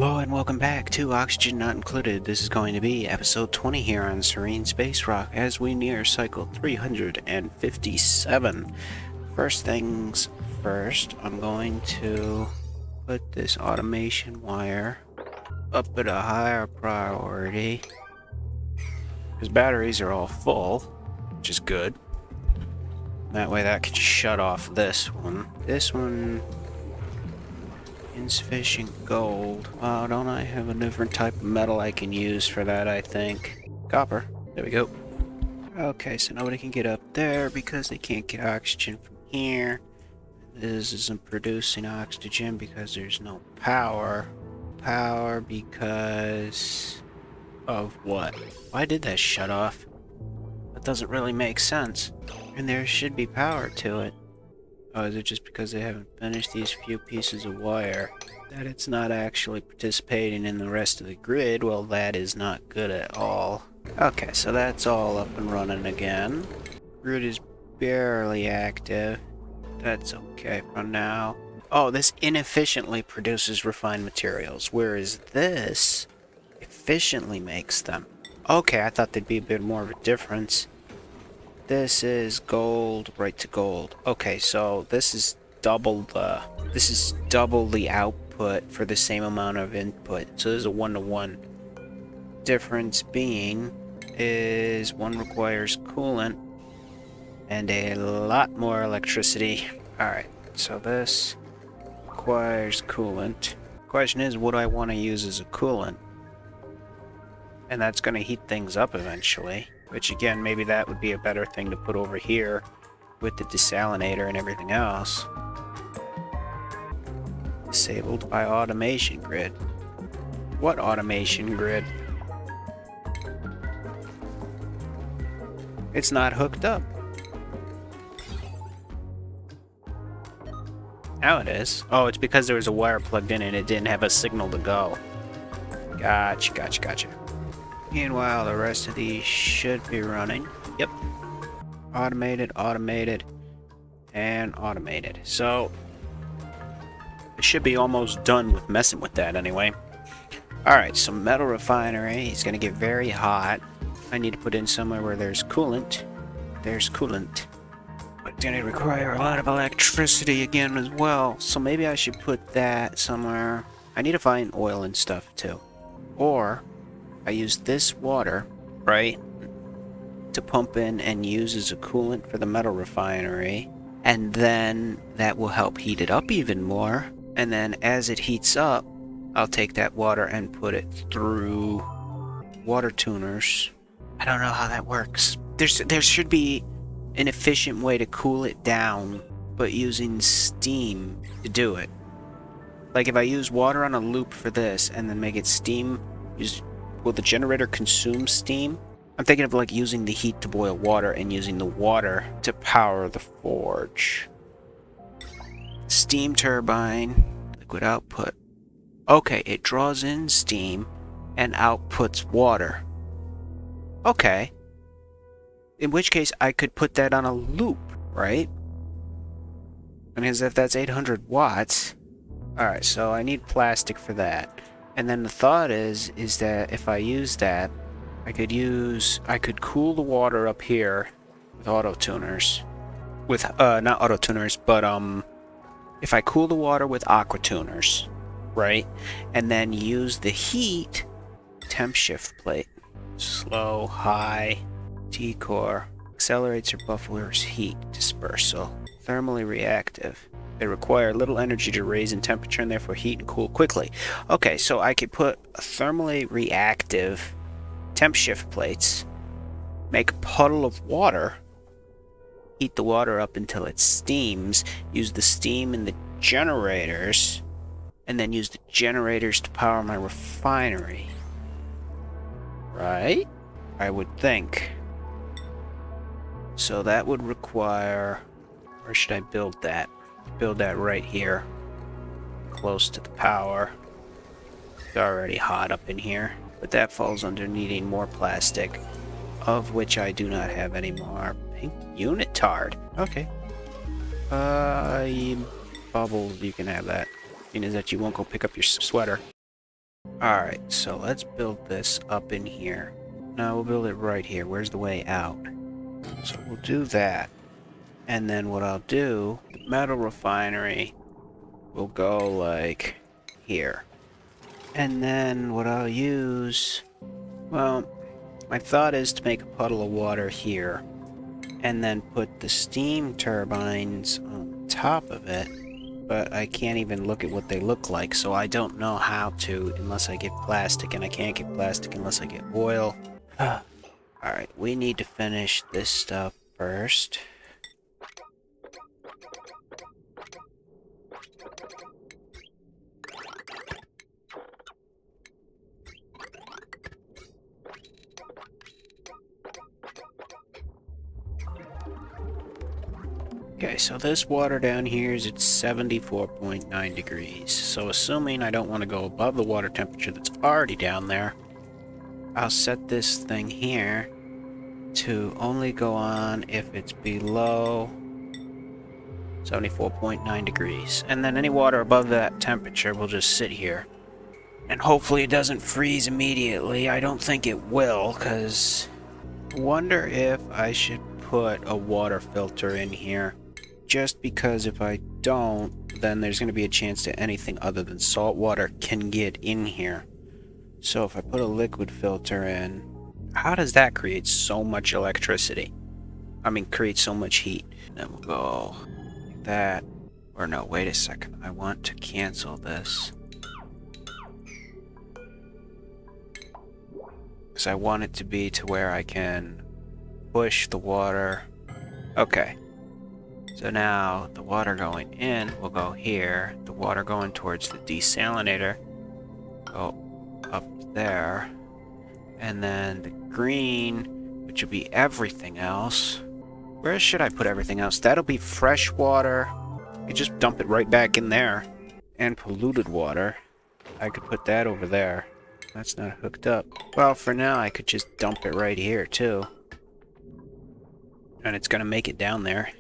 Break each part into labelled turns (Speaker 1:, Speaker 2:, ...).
Speaker 1: Hello and welcome back to Oxygen Not Included. This is going to be episode 20 here on Serene Space Rock as we near cycle 357. First things first, I'm going to put this automation wire up at a higher priority because batteries are all full, which is good. That way that can shut off this one. This one... insufficient gold. Oh, don't I have a different type of metal I can use for that, I think. Copper. There we go. Okay, so nobody can get up there because they can't get oxygen from here. This isn't producing oxygen because there's no power. Power because... of what? Why did that shut off? That doesn't really make sense. And there should be power to it. Oh, is it just because they haven't finished these few pieces of wire that it's not actually participating in the rest of the grid? Well, that is not good at all. Okay, so that's all up and running again. Grid is barely active. That's okay for now. Oh, this inefficiently produces refined materials, whereas this efficiently makes them. Okay, I thought there'd be a bit more of a difference. This is gold, right to gold. Okay, so this is double the output for the same amount of input. So there's a 1-to-1 difference being is one requires coolant and a lot more electricity. Alright, so this requires coolant. Question is, what do I want to use as a coolant? And that's going to heat things up eventually. Which again, maybe that would be a better thing to put over here with the desalinator and everything else. Disabled by automation grid. What automation grid? It's not hooked up. Now it is. Oh, it's because there was a wire plugged in and it didn't have a signal to go. Gotcha. Meanwhile, the rest of these should be running. Yep. Automated, and automated. So, it should be almost done with messing with that anyway. Alright, so metal refinery is going to get very hot. I need to put in somewhere where there's coolant. There's coolant. But it's going to require a lot of electricity again as well. So maybe I should put that somewhere. I need to find oil and stuff too. Or... I use this water, right, to pump in and use as a coolant for the metal refinery, and then that will help heat it up even more, and then as it heats up, I'll take that water and put it through water tuners. I don't know how that works. There should be an efficient way to cool it down, but using steam to do it. Like if I use water on a loop for this, and then make it steam, will the generator consume steam? I'm thinking of like using the heat to boil water and using the water to power the forge. Steam turbine, liquid output. Okay, it draws in steam and outputs water. Okay. In which case I could put that on a loop, right? And as if that's 800 watts. Alright, so I need plastic for that. And then the thought is that if I use that, I could cool the water up here with auto tuners. With, not auto tuners, but, if I cool the water with aqua tuners, right? And then use the heat, temp shift plate. Slow, high, T-core, accelerates or buffers heat dispersal. Thermally reactive. They require little energy to raise in temperature and therefore heat and cool quickly. Okay, so I could put a thermally reactive temp shift plates, make a puddle of water, heat the water up until it steams, use the steam in the generators, and then use the generators to power my refinery. Right? I would think. So that would require... where should I build that? Build that right here, close to the power. It's already hot up in here, but that falls under needing more plastic, of which I do not have any more. Pink unitard. Okay. Bubbles, you can have that. Meaning that you won't go pick up your sweater. Alright, so let's build this up in here. No, we'll build it right here. Where's the way out? So we'll do that. And then what I'll do, the metal refinery will go like here. And then what I'll use, well, my thought is to make a puddle of water here. And then put the steam turbines on top of it. But I can't even look at what they look like, so I don't know how to unless I get plastic, and I can't get plastic unless I get oil. Alright, we need to finish this stuff first. Okay, so this water down here is at 74.9 degrees. So assuming I don't want to go above the water temperature that's already down there, I'll set this thing here to only go on if it's below 74.9 degrees. And then any water above that temperature will just sit here. And hopefully it doesn't freeze immediately. I don't think it will, because I wonder if I should put a water filter in here. Just because if I don't, then there's going to be a chance that anything other than salt water can get in here. So if I put a liquid filter in, how does that create so much electricity? I mean, create so much heat. And then we'll go like that. Or no, wait a second. I want to cancel this. Because I want it to be to where I can push the water. Okay. So now the water going in will go here. The water going towards the desalinator go up there. And then the green, which will be everything else. Where should I put everything else? That'll be fresh water. I could just dump it right back in there. And polluted water. I could put that over there. That's not hooked up. Well, for now I could just dump it right here too. And it's gonna make it down there.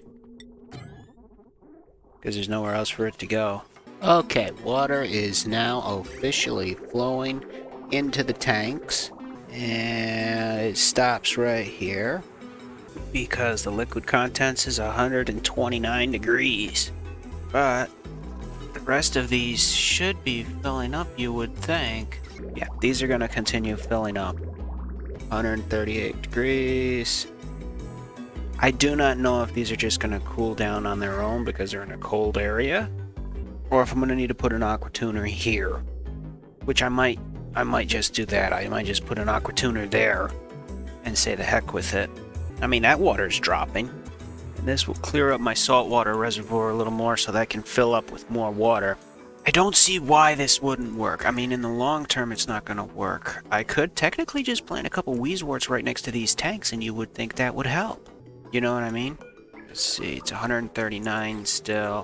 Speaker 1: Because there's nowhere else for it to go. Okay, water is now officially flowing into the tanks. And it stops right here. Because the liquid contents is 129 degrees. But the rest of these should be filling up, you would think. Yeah, these are going to continue filling up. 138 degrees. I do not know if these are just going to cool down on their own because they're in a cold area, or if I'm going to need to put an aqua tuner here, which I might just do that. I might just put an aqua tuner there and say the heck with it. I mean, that water's dropping, and this will clear up my saltwater reservoir a little more so that can fill up with more water. I don't see why this wouldn't work. I mean, in the long term, it's not going to work. I could technically just plant a couple wheezeworts right next to these tanks, and you would think that would help. You know what I mean? Let's see, it's 139 still.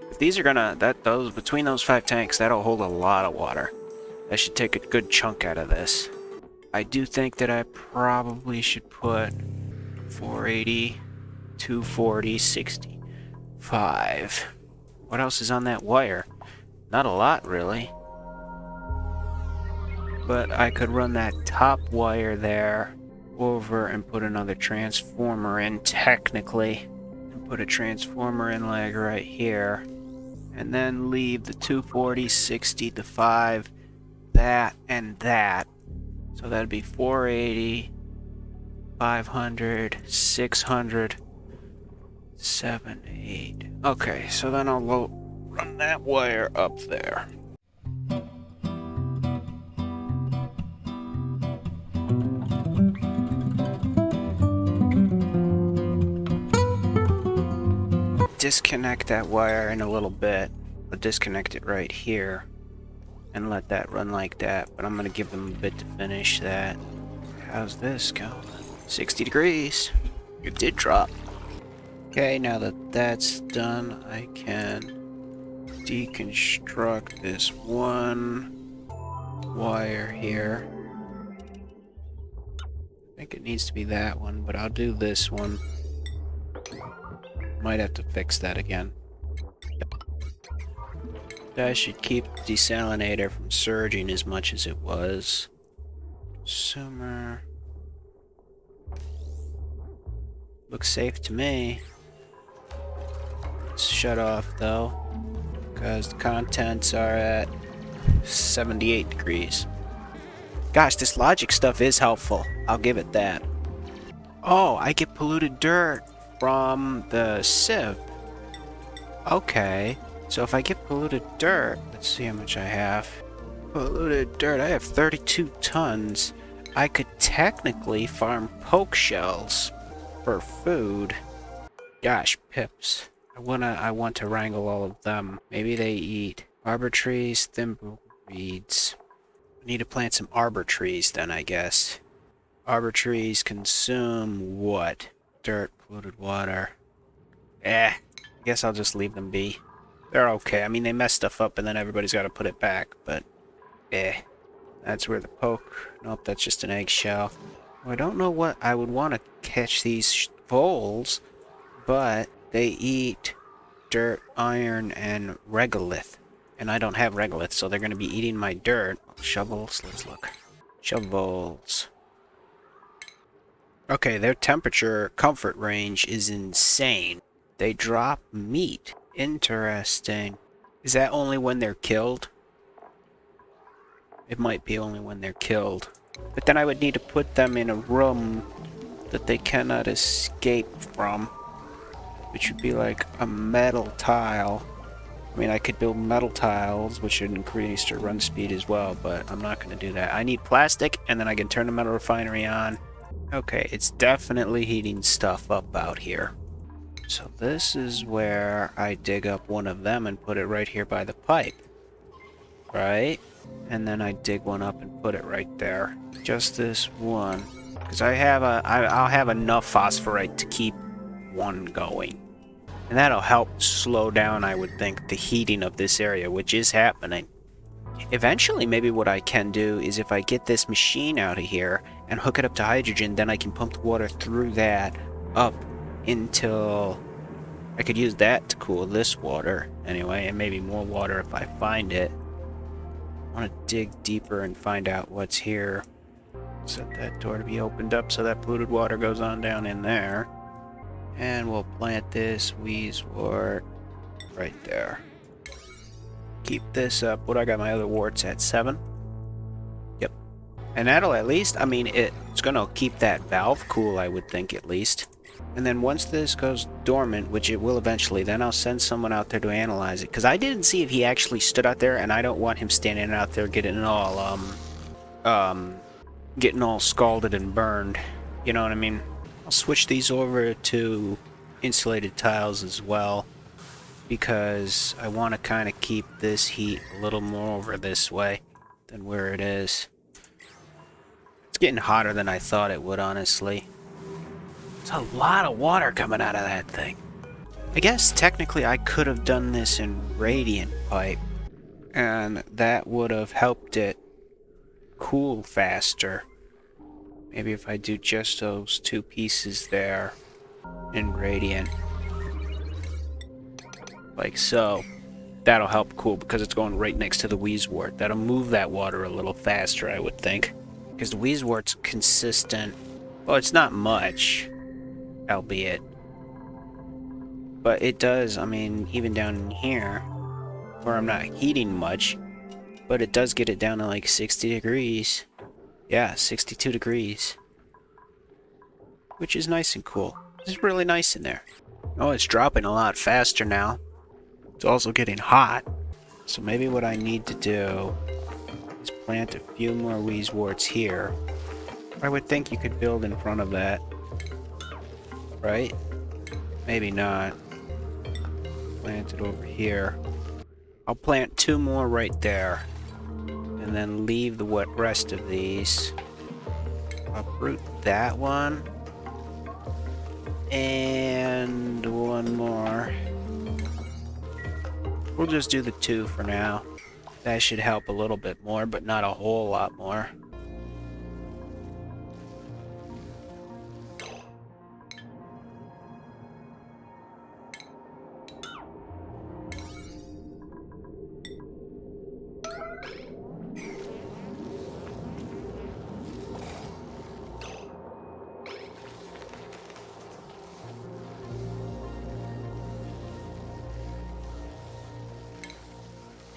Speaker 1: If these are gonna, between those 5 tanks, that'll hold a lot of water. That should take a good chunk out of this. I do think that I probably should put 480, 240, 65. What else is on that wire? Not a lot, really. But I could run that top wire there over and put another transformer in, technically. And put a transformer in like right here. And then leave the 240, 60, the 5, that, and that. So that'd be 480, 500, 600, 7, 8. Okay, so then I'll run that wire up there. Disconnect that wire in a little bit. I'll disconnect it right here and let that run like that, but I'm gonna give them a bit to finish that. How's this going? 60 degrees. It did drop. Okay, now that that's done, I can deconstruct this one wire here. I think it needs to be that one, but I'll do this one. Might have to fix that again. Yep. That should keep the desalinator from surging as much as it was. Consumer. Looks safe to me. It's shut off though, because the contents are at 78 degrees. Gosh, this logic stuff is helpful. I'll give it that. Oh, I get polluted dirt from the sieve. Okay, so if I get polluted dirt, let's see how much I have. Polluted dirt, I have 32 tons. I could technically farm Pokeshells for food. Gosh, pips. I want to wrangle all of them. Maybe they eat arbor trees, thimble reeds. I need to plant some arbor trees then, I guess. Arbor trees consume what? Dirt, polluted water. I guess I'll just leave them be. They're okay. I mean, they mess stuff up and then everybody's got to put it back, but that's where the poke... Nope, that's just an eggshell. Well, I don't know what I would want to catch these voles, but they eat dirt, iron, and regolith. And I don't have regolith, so they're going to be eating my dirt. Shovels, let's look. Shovels. Okay, their temperature comfort range is insane. They drop meat. Interesting. Is that only when they're killed? It might be only when they're killed. But then I would need to put them in a room that they cannot escape from, which would be like a metal tile. I mean, I could build metal tiles, which would increase their run speed as well, but I'm not going to do that. I need plastic, and then I can turn the metal refinery on. Okay, it's definitely heating stuff up out here. So this is where I dig up one of them and put it right here by the pipe. Right? And then I dig one up and put it right there. Just this one. Because I'll have enough phosphorite to keep one going. And that'll help slow down, I would think, the heating of this area, which is happening. Eventually, maybe what I can do is if I get this machine out of here and hook it up to hydrogen, then I can pump the water through that up until I could use that to cool this water anyway, and maybe more water if I find it. I want to dig deeper and find out what's here. Set that door to be opened up so that polluted water goes on down in there. And we'll plant this wheezewort right there. Keep this up. What do I got my other warts at? 7? Yep. And that'll at least, I mean, it's going to keep that valve cool, I would think, at least. And then once this goes dormant, which it will eventually, then I'll send someone out there to analyze it. Because I didn't see if he actually stood out there, and I don't want him standing out there getting all scalded and burned. You know what I mean? I'll switch these over to insulated tiles as well, because I want to kind of keep this heat a little more over this way than where it is. It's getting hotter than I thought it would, honestly. There's a lot of water coming out of that thing. I guess technically I could have done this in radiant pipe, and that would have helped it cool faster. Maybe if I do just those 2 pieces there in radiant. Like so. That'll help cool because it's going right next to the wheezewort. That'll move that water a little faster, I would think. Because the wheezewort's consistent. Well, it's not much, albeit. But it does, I mean, even down in here, where I'm not heating much, but it does get it down to like 60 degrees. Yeah, 62 degrees. Which is nice and cool. It's really nice in there. Oh, it's dropping a lot faster now. It's also getting hot. So maybe what I need to do is plant a few more wheezeworts here. I would think you could build in front of that. Right? Maybe not. Plant it over here. I'll plant 2 more right there. And then leave the rest of these. Uproot that one. And 1 more. We'll just do the 2 for now. That should help a little bit more, but not a whole lot more.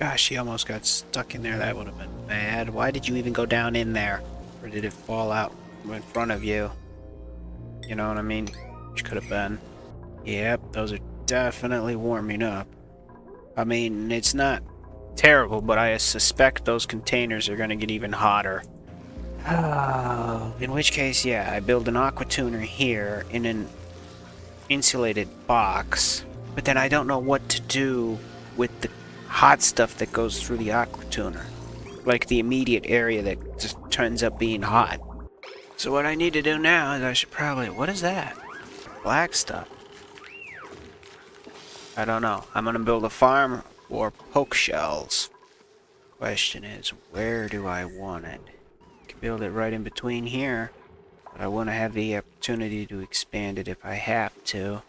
Speaker 1: Gosh, he almost got stuck in there. That would have been bad. Why did you even go down in there? Or did it fall out in front of you? You know what I mean? Which could have been. Yep, those are definitely warming up. I mean, it's not terrible, but I suspect those containers are going to get even hotter. Oh, in which case, yeah, I build an aqua tuner here in an insulated box, but then I don't know what to do with the hot stuff that goes through the aqua tuner. Like the immediate area that just turns up being hot. So what I need to do now is I should probably... What is that? Black stuff. I don't know. I'm gonna build a farm for Pokeshells. Question is, where do I want it? I can build it right in between here, but I want to have the opportunity to expand it if I have to.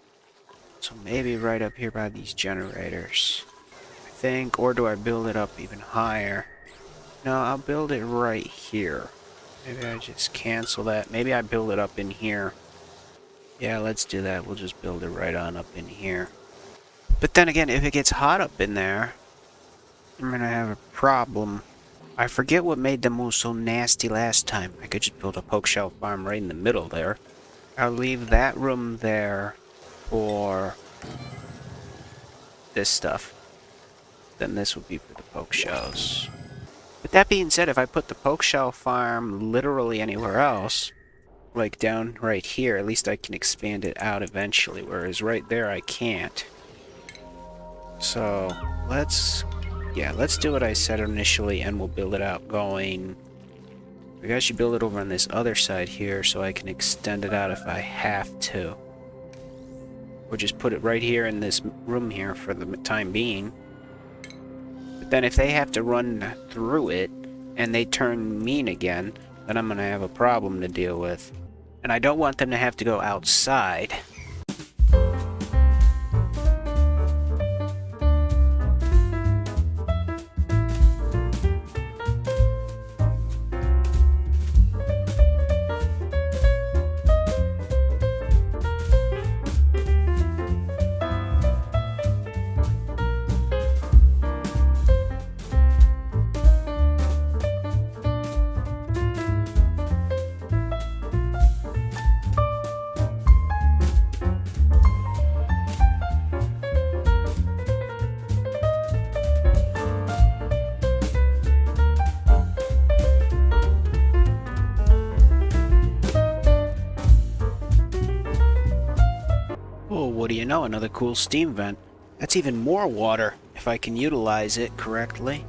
Speaker 1: So maybe right up here by these generators, I think, or do I build it up even higher? No, I'll build it right here. Maybe I just cancel that. Maybe I build it up in here. Yeah, let's do that. We'll just build it right on up in here. But then again, if it gets hot up in there, I'm gonna have a problem. I forget what made them move so nasty last time. I could just build a Pokeshell farm right in the middle there. I'll leave that room there for this stuff. Then this would be for the Pokeshells. But that being said, if I put the Pokeshell farm literally anywhere else, like down right here, at least I can expand it out eventually, whereas right there I can't. So let's do what I said initially, and we'll build it out going... Maybe I should build it over on this other side here so I can extend it out if I have to. Or just put it right here in this room here for the time being. But then if they have to run through it and they turn mean again, then I'm going to have a problem to deal with. And I don't want them to have to go outside. Oh, what do you know? Another cool steam vent. That's even more water, if I can utilize it correctly.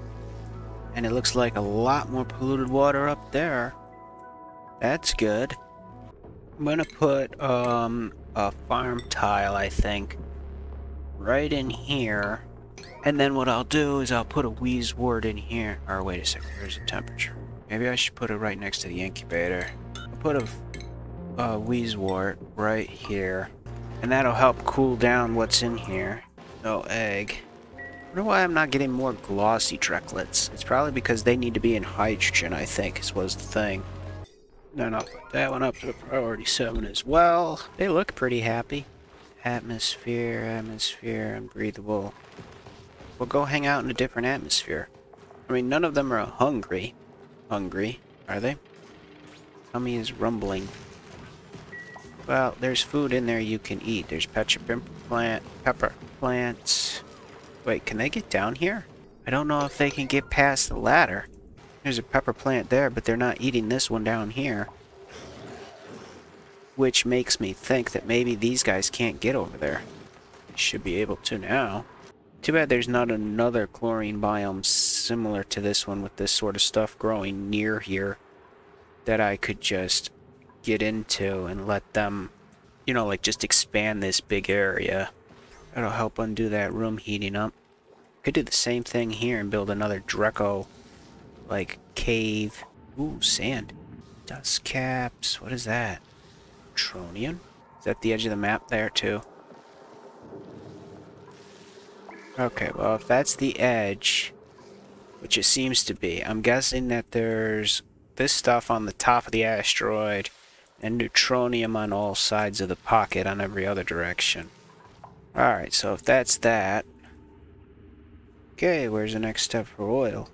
Speaker 1: And it looks like a lot more polluted water up there. That's good. I'm gonna put a farm tile, I think, right in here. And then what I'll do is I'll put a wheeze wart in here. Or wait a second, where's the temperature? Maybe I should put it right next to the incubator. I'll put a wheeze wart right here. And that'll help cool down what's in here. No egg. I wonder why I'm not getting more glossy trecklets. It's probably because they need to be in hydrogen, I think, was the thing. Then I'll put that one up to priority 7 as well. They look pretty happy. Atmosphere, unbreathable. We'll go hang out in a different atmosphere. I mean, none of them are hungry. Hungry, are they? Tummy is rumbling. Well, there's food in there you can eat. There's pepper plants. Wait, can they get down here? I don't know if they can get past the ladder. There's a pepper plant there, but they're not eating this one down here. Which makes me think that maybe these guys can't get over there. They should be able to now. Too bad there's not another chlorine biome similar to this one with this sort of stuff growing near here that I could just get into and let them, you know, like just expand this big area. That'll help undo that room heating up. Could do the same thing here and build another Draco, like, cave. Ooh, sand. Dust caps. What is that? Tronian? Is that the edge of the map there, too? Okay, well, if that's the edge, which it seems to be, I'm guessing that there's this stuff on the top of the asteroid and neutronium on all sides of the pocket on every other direction. Alright, so if that's that, Okay, where's the next step for oil?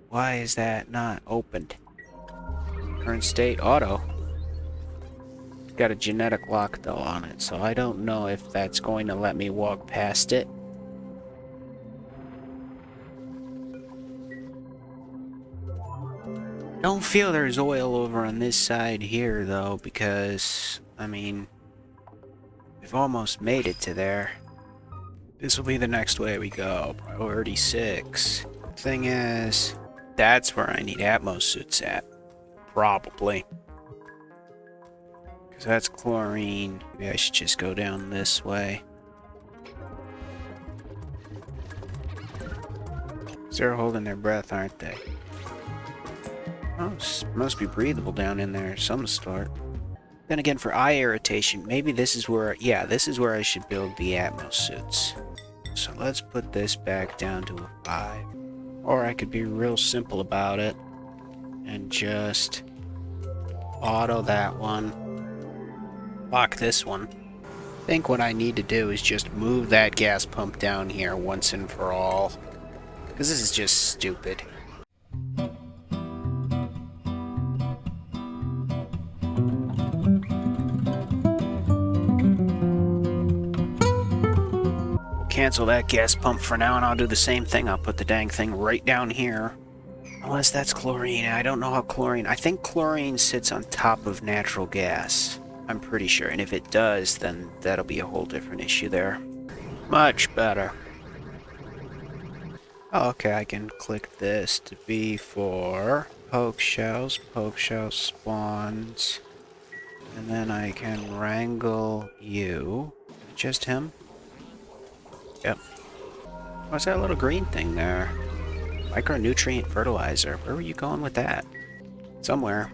Speaker 1: Why is that not opened? Current state, auto. Got a genetic lock though on it, so I don't know if that's going to let me walk past it. Don't feel there's oil over on this side here though, because, I mean, we've almost made it to there. This will be the next way we go. Priority 6. Thing is, that's where I need Atmos suits at. Probably. Because that's chlorine. Maybe I should just go down this way. They're holding their breath, aren't they? Oh, must be breathable down in there of some sort. Then again, for eye irritation, maybe this is where, yeah, this is where I should build the Atmos suits. So let's put this back down to a 5. Or I could be real simple about it and just auto that one. Lock this one. I think what I need to do is just move that gas pump down here once and for all. Because this is just stupid. Cancel that gas pump for now, and I'll do the same thing. I'll put the dang thing right down here. Unless that's chlorine. I don't know how chlorine... I think chlorine sits on top of natural gas. I'm pretty sure. And if it does, then that'll be a whole different issue there. Much better. Oh, okay, I can click this to be for Pokeshells. Pokeshell spawns. And then I can wrangle you. Just him? Yep. What's that little green thing there? Micronutrient fertilizer. Where were you going with that? Somewhere.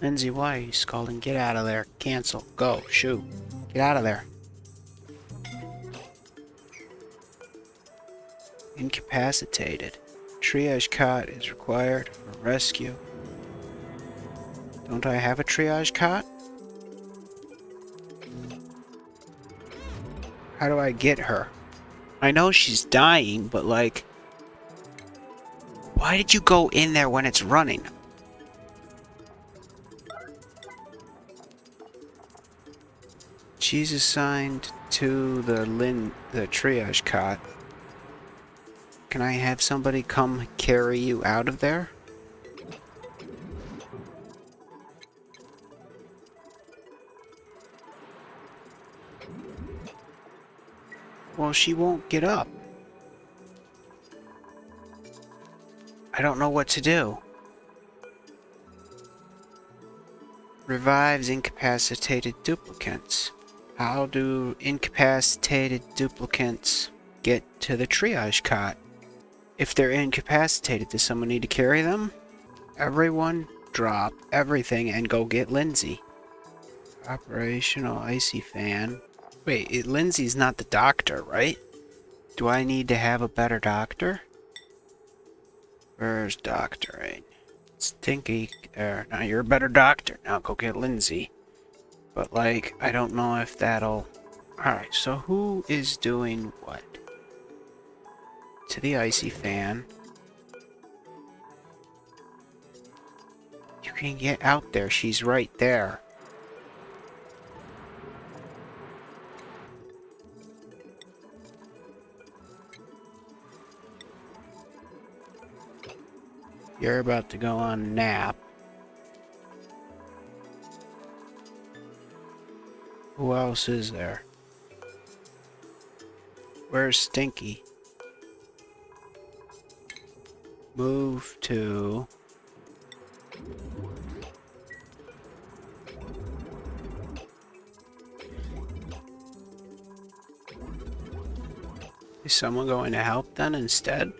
Speaker 1: Lindsay, why are you scalding? Get out of there. Cancel. Go. Shoot. Get out of there. Incapacitated. Triage cot is required for rescue. Don't I have a triage cot? How do I get her? I know she's dying, but like... Why did you go in there when it's running? She's assigned to the triage cot. Can I have somebody come carry you out of there? Well, she won't get up. I don't know what to do. Revives incapacitated duplicants. How do incapacitated duplicants get to the triage cot? If they're incapacitated, does someone need to carry them? Everyone drop everything and go get Lindsay. Operational icy fan. Wait, Lindsay's not the doctor, right? Do I need to have a better doctor? Where's doctoring? Stinky. Now you're a better doctor. Now go get Lindsay. But like, I don't know if that'll... Alright, so who is doing what? To the icy fan. You can get out there. She's right there. You're about to go on a nap. Who else is there? Where's Stinky? Move to... Is someone going to help then instead?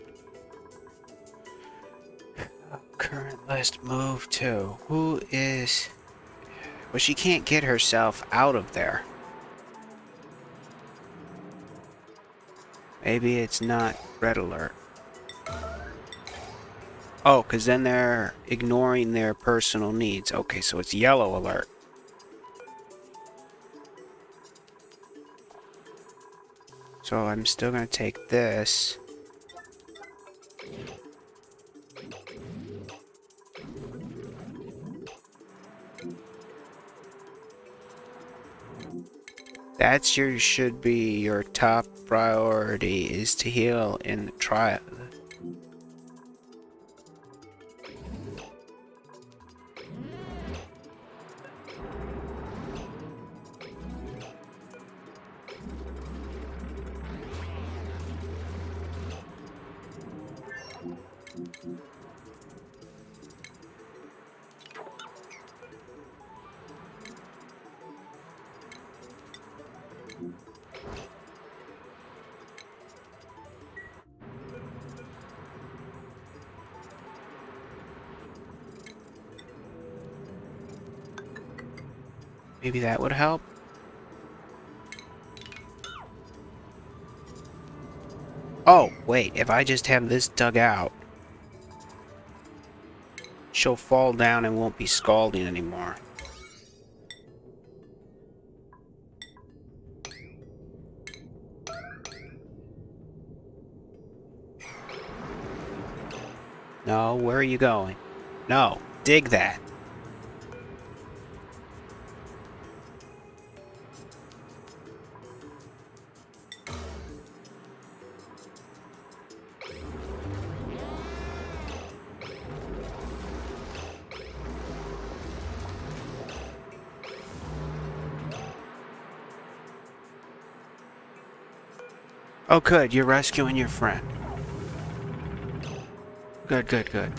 Speaker 1: Current list, move to... Who is... Well, she can't get herself out of there. Maybe it's not red alert. Oh, because then they're ignoring their personal needs. Okay, so it's yellow alert. So I'm still going to take this. That's should be your top priority, is to heal in the trial. Maybe that would help. Oh, wait, if I just have this dug out, she'll fall down and won't be scalding anymore. No, where are you going? No, dig that. Oh, good, you're rescuing your friend. Good, good, good.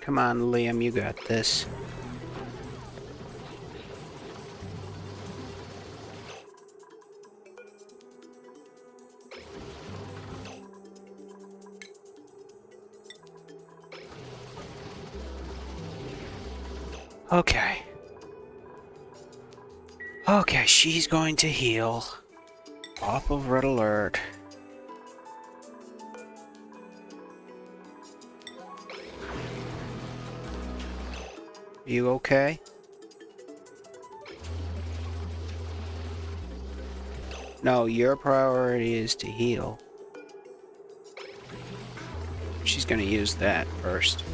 Speaker 1: Come on, Liam, you got this. Okay. Okay, she's going to heal. Off of red alert. You okay? No, your priority is to heal. She's gonna use that first.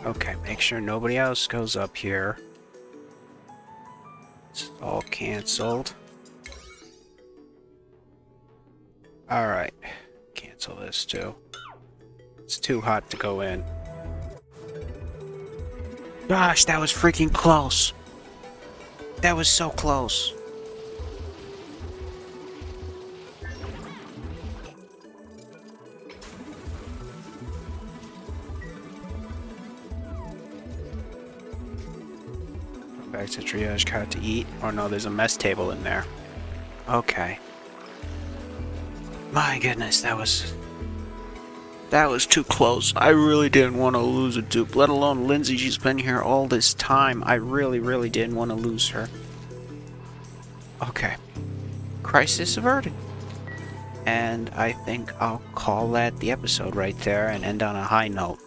Speaker 1: Okay, make sure nobody else goes up here. It's all canceled. Alright, cancel this too. It's too hot to go in. Gosh, that was freaking close. That was so close. Back to triage cot to eat. Oh no, there's a mess table in there. Okay. My goodness, that was too close. I really didn't want to lose a dupe, let alone Lindsay. She's been here all this time. I really didn't want to lose her. Okay. Crisis averted. And I think I'll call that the episode right there and end on a high note.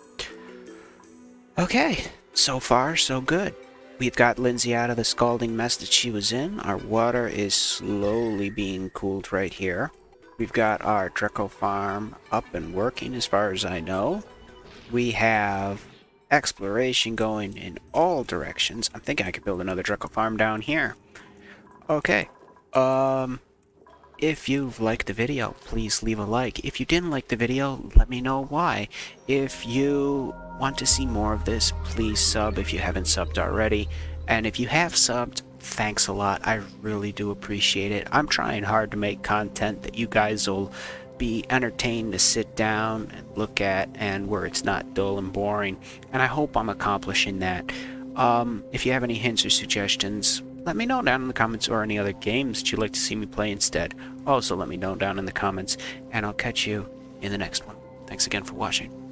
Speaker 1: Okay, so far so good. We've got Lindsay out of the scalding mess that she was in. Our water is slowly being cooled right here. We've got our Draco farm up and working as far as I know. We have exploration going in all directions. I'm thinking I could build another Draco farm down here. Okay. If you've liked the video, please leave a like. If you didn't like the video, let me know why. If you want to see more of this, please sub if you haven't subbed already. And if you have subbed, thanks a lot. I really do appreciate it. I'm trying hard to make content that you guys will be entertained to sit down and look at, and where it's not dull and boring. And I hope I'm accomplishing that. If you have any hints or suggestions, let me know down in the comments, or any other games that you'd like to see me play instead. Also let me know down in the comments, and I'll catch you in the next one. Thanks again for watching.